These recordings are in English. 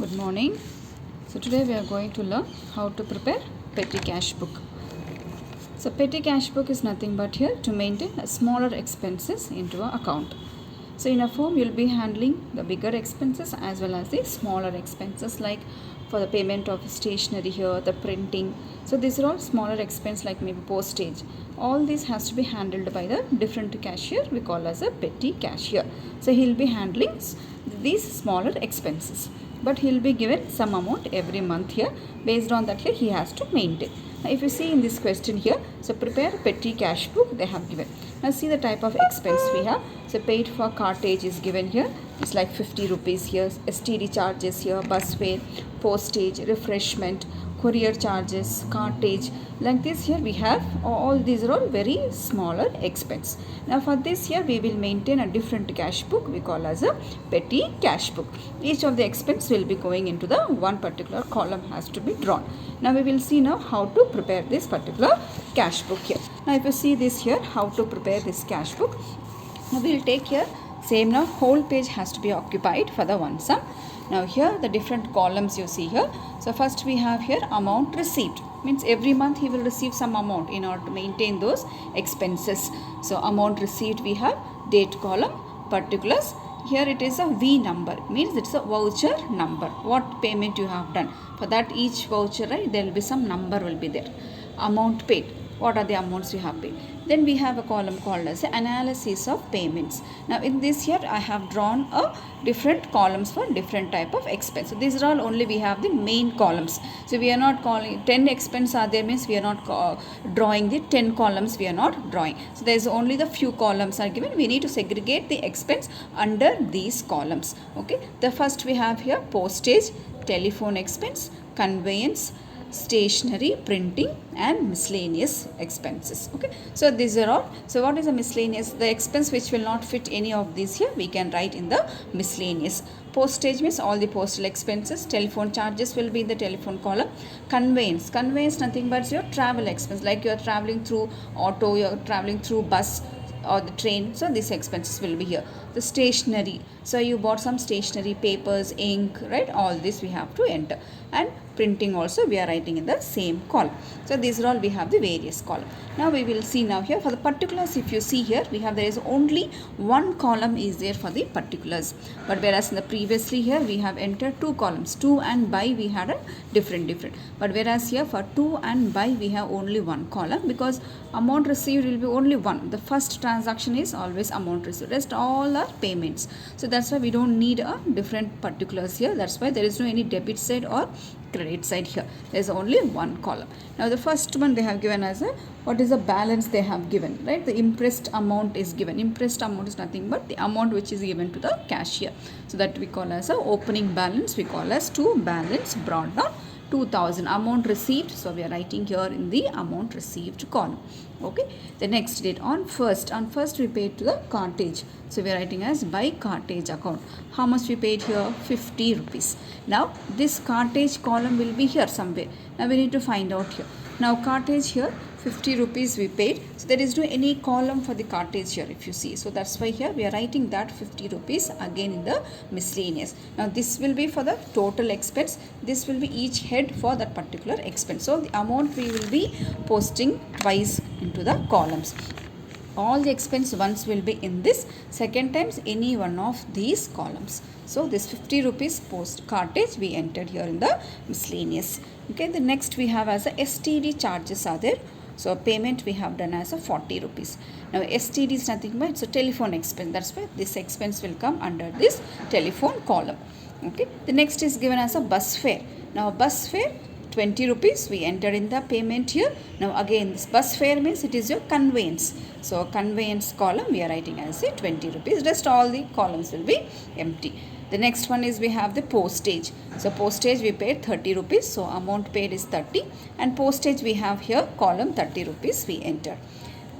Good morning. So today we are going to learn how to prepare petty cash book. So petty cash book is nothing but here to maintain smaller expenses into an account. So in a form you will be handling the bigger expenses as well as the smaller expenses, like for the payment of stationery here, the printing. So these are all smaller expense, like maybe postage. All this has to be handled by the different cashier we call as a petty cashier. So he will be handling these smaller expenses, but he will be given some amount every month here. Based on that here he has to maintain. Now if you see in this question here, so prepare petty cash book they have given. Now see the type of expense we have. So paid for cartage is given here. It's like 50 rupees here. STD charges here, bus fare, postage, refreshment, courier charges, cartage. Like this here we have all these are all very smaller expense. Now for this here we will maintain a different cash book we call as a petty cash book. Each of the expense will be going into the one particular column has to be drawn. Now we will see now how to prepare this particular cash book here. Now if you see this here, how to prepare this cash book. Now we will take here same. Now whole page has to be occupied for the one sum. Now here the different columns you see here. So first we have here amount received, means every month he will receive some amount in order to maintain those expenses. So amount received we have date column, particulars. Here it is a V number, means it's a voucher number, what payment you have done. For that each voucher, right, there will be some number will be there. Amount paid, what are the amounts you have paid. Then we have a column called as analysis of payments. Now in this here I have drawn a different columns for different type of expense. So these are all only we have the main columns. So we are not calling 10 expense are there, means we are not drawing the 10 columns, we are not drawing. So there is only the few columns are given. We need to segregate the expense under these columns. Okay, the first we have here postage, telephone expense, conveyance, stationery, printing and miscellaneous expenses. Okay, so these are all. So what is a miscellaneous? The expense which will not fit any of these here we can write in the miscellaneous. Postage means all the postal expenses. Telephone charges will be in the telephone column. Conveyance nothing but your travel expense, like you are traveling through auto, you are traveling through bus or the train, so these expenses will be here. The stationery, so you bought some stationery, papers, ink, right, all this we have to enter. And printing also we are writing in the same column. So these are all we have the various column. Now we will see now here for the particulars. If you see here we have, there is only one column is there for the particulars, but whereas in the previously here we have entered two columns, to and by we had a different, but whereas here for to and by we have only one column, because amount received will be only one. The first transaction is always amount received, rest all are payments. So that's why we don't need a different particulars here. That's why there is no any debit side or credit side here. There is only one column. Now the first one they have given as a, what is the balance they have given, right? The impressed amount is given. Impressed amount is nothing but the amount which is given to the cashier. So that we call as a opening balance, we call as to balance brought down 2000. Amount received, so we are writing here in the amount received column. Okay, the next date on first we paid to the cartage, so we are writing as by cartage account. How much we paid here? 50 rupees. Now this cartage column will be here somewhere. Now we need to find out here. Now cartage here 50 rupees we paid, so there is no any column for the cartage here if you see. So that's why here we are writing that 50 rupees again in the miscellaneous. Now this will be for the total expense, this will be each head for that particular expense. So the amount we will be posting twice into the columns. All the expense once will be in this, second times any one of these columns. So this 50 rupees post cartage we entered here in the miscellaneous. Okay, the next we have as a STD charges are there. So payment we have done as a 40 rupees. Now STD is nothing but it's a telephone expense. That's why this expense will come under this telephone column. Okay, the next is given as a bus fare. Now bus fare 20 rupees we entered in the payment here. Now again this bus fare means it is your conveyance. So conveyance column we are writing as a 20 rupees. Rest all the columns will be empty. The next one is we have the postage. So postage we paid 30 rupees. So amount paid is 30, and postage we have here column 30 rupees we entered.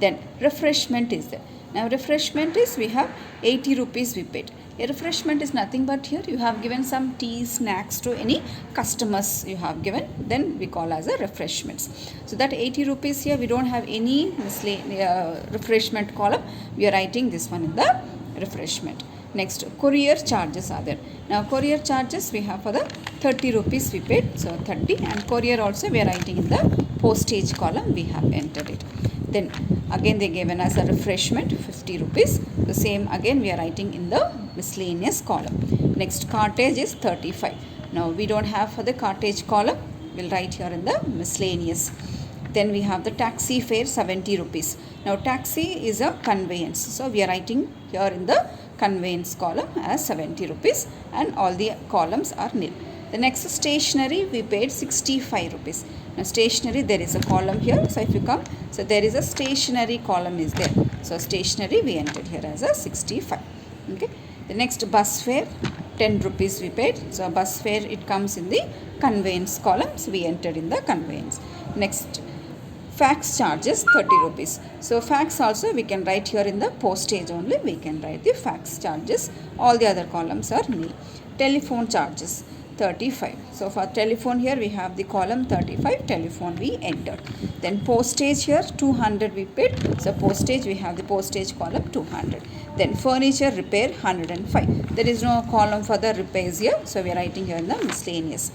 Then refreshment is there. Now refreshment is we have 80 rupees we paid. A refreshment is nothing but here you have given some tea, snacks to any customers you have given, then we call as a refreshments. So that 80 rupees here we don't have any refreshment column, we are writing this one in the refreshment. Next, courier charges are there. Now courier charges we have for the 30 rupees we paid, so 30, and courier also we are writing in the postage column, we have entered it. Then again they given us a refreshment 50 rupees, the same again we are writing in the miscellaneous column. Next, cartage is 35. Now we don't have for the cartage column, we'll write here in the miscellaneous. Then we have the taxi fare 70 rupees. Now taxi is a conveyance, so we are writing here in the conveyance column as 70 rupees, and all the columns are nil. The next, stationery we paid 65 rupees. Now stationery, there is a column here, so if you come, so there is a stationery column is there, so stationery we entered here as a 65. Okay. The next, bus fare 10 rupees we paid, so bus fare it comes in the conveyance column, so we entered in the conveyance. Next, fax charges 30 rupees. So fax also we can write here in the postage only, we can write the fax charges. All the other columns are nil. Telephone charges 35. So for telephone here we have the column 35, telephone we entered. Then postage here 200 we paid. So postage, we have the postage column 200. Then furniture repair 105. There is no column for the repairs here, so we are writing here in the miscellaneous.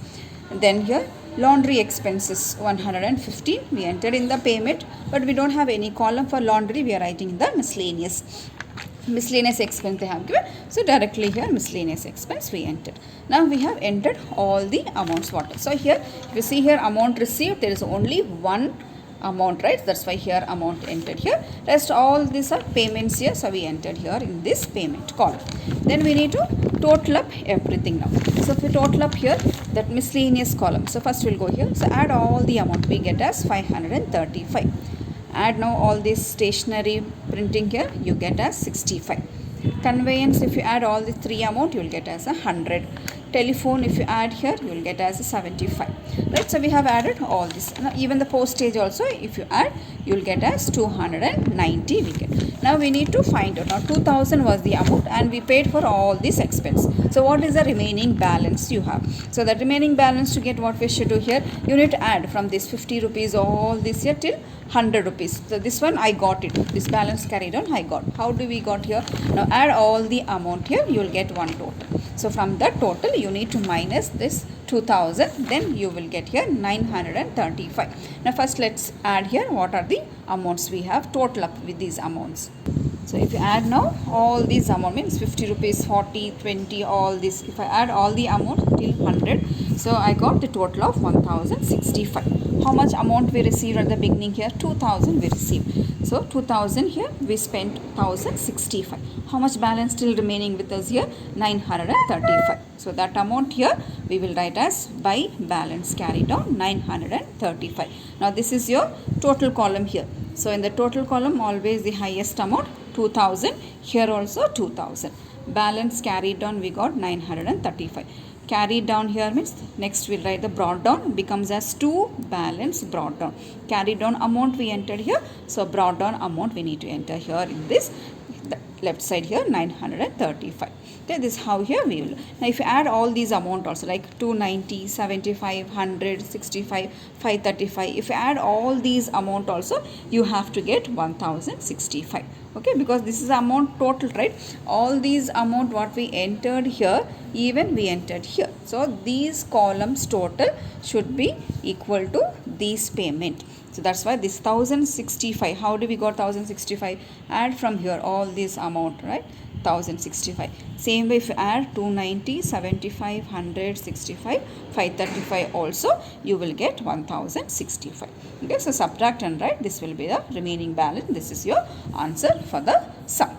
And then here laundry expenses 115 we entered in the payment, but we don't have any column for laundry, we are writing in the miscellaneous. Miscellaneous expense they have given, so directly here miscellaneous expense we entered. Now we have entered all the amounts what. So here if you see here amount received, there is only one amount, right? That's why here amount entered here. Rest all these are payments here, so we entered here in this payment column. Then we need to total up everything now. So if we total up here that miscellaneous column, so first we'll go here, so add all the amount, we get as 535. Add now all this stationery printing here, you get as 65. Conveyance, if you add all the three amount, you will get as 100. Telephone, if you add here, you will get as 75. Right, so we have added all this. Now even the postage also, if you add, you will get as 290 we get. Now we need to find out. Now 2000 was the amount and we paid for all this expense. So what is the remaining balance you have? So the remaining balance, to get what we should do here, you need to add from this 50 rupees all this here till 100 rupees. So this one I got it. This balance carried on I got. How do we got here? Now add all the amount here, you will get one total. So from that total you need to minus this 2000, then you will get here 935. Now first let's add here what are the amounts we have, total up with these amounts. So if you add now all these amount, means 50 rupees, 40, 20, all this, if I add all the amount till 100, so I got the total of 1065. How much amount we received at the beginning here? 2000 we received. So 2000 here we spent 1065. How much balance still remaining with us here? 935. So that amount here we will write as by balance carried on 935. Now this is your total column here. So in the total column always the highest amount 2000, here also 2000. Balance carried on we got 935. Carried down here means next we'll write the brought down, becomes as 2 balance brought down. Carried down amount we entered here, so brought down amount we need to enter here in this left side here 935. Okay, this is how here we will. Now if you add all these amount also like 290, 75, 100, 65, 535, if you add all these amount also you have to get 1065. Okay, because this is amount total, right? All these amount what we entered here, even we entered here. So these columns total should be equal to these payment. So that's why this 1065. How do we got 1065? Add from here all this amount, right? 1065. Same way if you add 290, 75, 100, 65, 535 also, you will get 1065. Okay, so subtract and write. This will be the remaining balance. This is your answer for the sum.